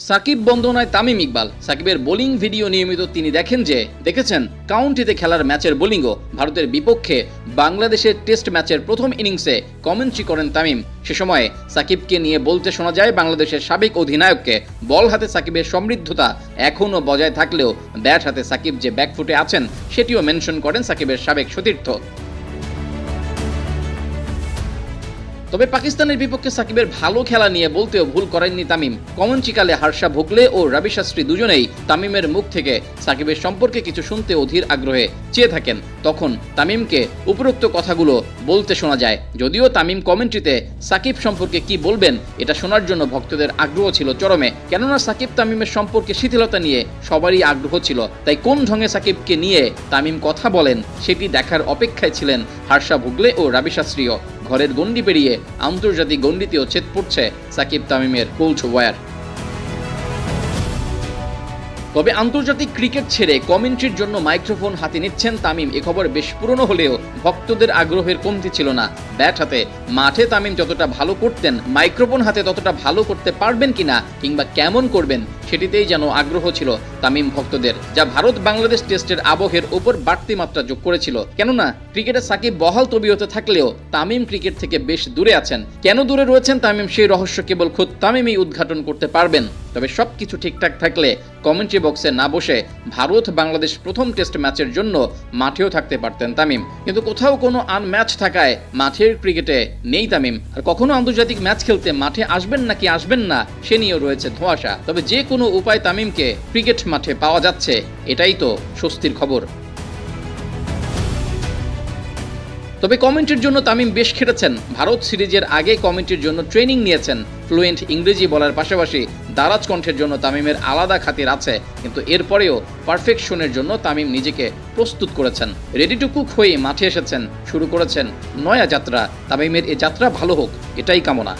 সাকিব বন্দনায় তামিম ইকবাল। সাকিবের bowling video নিয়মিত তিনি দেখেছেন কাউন্টিতে খেলার ম্যাচের বোলিংও। ভারতের বিপক্ষে বাংলাদেশের টেস্ট ম্যাচের প্রথম ইনিংসে কমেন্ট্রি করেন তামিম। সে সময় সাকিবকে নিয়ে বলতে শোনা যায় বাংলাদেশের সাবেক অধিনায়ককে, বল হাতে সাকিবের সমৃদ্ধতা এখনও বজায় থাকলেও ব্যাট হাতে সাকিব যে ব্যাকফুটে আছেন সেটিও মেনশন করেন সাকিবের সাবেক সতীর্থ। তবে পাকিস্তানের বিপক্ষে সাকিবের ভালো খেলা নিয়ে বলতেও ভুল করেননি তামিম। কমেন্ট্রিকালে হর্ষা ভোগলে ও রবি শাস্ত্রী দুজনেই তামিমের মুখ থেকে সাকিবের সম্পর্কে কিছু শুনতে অধীর আগ্রহে চেয়ে থাকেন। তখন তামিমকে উপরোক্ত কথাগুলো বলতে শোনা যায়। যদিও তামিম কমেন্ট্রিতে সাকিব সম্পর্কে কি বলবেন এটা শোনার জন্য ভক্তদের আগ্রহ ছিল চরমে, কেননা সাকিব তামিমের সম্পর্কে শিথিলতা নিয়ে সবারই আগ্রহ ছিল। তাই কোন ঢঙে সাকিবকে নিয়ে তামিম কথা বলেন সেটি দেখার অপেক্ষায় ছিলেন হর্ষা ভোগলে ও রবি শাস্ত্রীও। ঘরের গণ্ডি পেরিয়ে আন্তর্জাতিক গণ্ডিতেও ছেদ পড়ছে সাকিব তামিমের কোল্ড ওয়্যার। তবে আন্তর্জাতিক ক্রিকেট ছেড়ে কমেন্ট্রির জন্য মাইক্রোফোন হাতে নিচ্ছেন তামিম, এ খবর বেশ পুরনো হলেও ভক্তদের আগ্রহের কমতি ছিল না। ব্যাট হাতে মাঠে তামিম যতটা ভালো করতেন, মাইক্রোফোন হাতে ততটা ভালো করতে পারবেন কিনা কিংবা কেমন করবেন সেটিতেই যেন আগ্রহ ছিল তামিম ভক্তদের, যা ভারত বাংলাদেশ টেস্টের আবহের ওপর বাড়তি মাত্রা যোগ করেছিল। কেননা ক্রিকেটে সাকিব বহাল তবিয়তে থাকলেও তামিম ক্রিকেট থেকে বেশ দূরে আছেন। কেন দূরে রয়েছেন তামিম সেই রহস্য কেবল খোদ তামিমই উদ্ঘাটন করতে পারবেন। তবে সবকিছু ঠিকঠাক থাকলে কমেন্ট্রি বক্সে না বসে ভারত বাংলাদেশ প্রথম টেস্ট ম্যাচের জন্য মাঠেও থাকতে পারতেন তামিম। কিন্তু কোথাও কোনো আনম্যাচ থাকায় মাঠের ক্রিকেটে নেই তামিম। আর কখনো আন্তর্জাতিক ম্যাচ খেলতে মাঠে আসবেন নাকি আসবেন না সে নিয়েও রয়েছে ধোঁয়াশা। তবে যে কোনো উপায় তামিমকে ক্রিকেট মাঠে পাওয়া যাচ্ছে, এটাই তো স্বস্তির খবর। তবে কমেন্ট্রির জন্য তামিম বেশ খেটেছেন। ভারত সিরিজের আগে কমেন্ট্রির জন্য ট্রেনিং নিয়েছেন। ফ্লুয়েন্ট ইংরেজি বলার পাশাপাশি দারাজ কণ্ঠের জন্য তামিমের আলাদা খাতির আছে, কিন্তু এরপরেও পারফেকশনের জন্য তামিম নিজেকে প্রস্তুত করেছেন। রেডি টু কুক হয়ে মাঠে এসেছেন, শুরু করেছেন নয়া যাত্রা। তামিমের এ যাত্রা ভালো হোক, এটাই কামনা।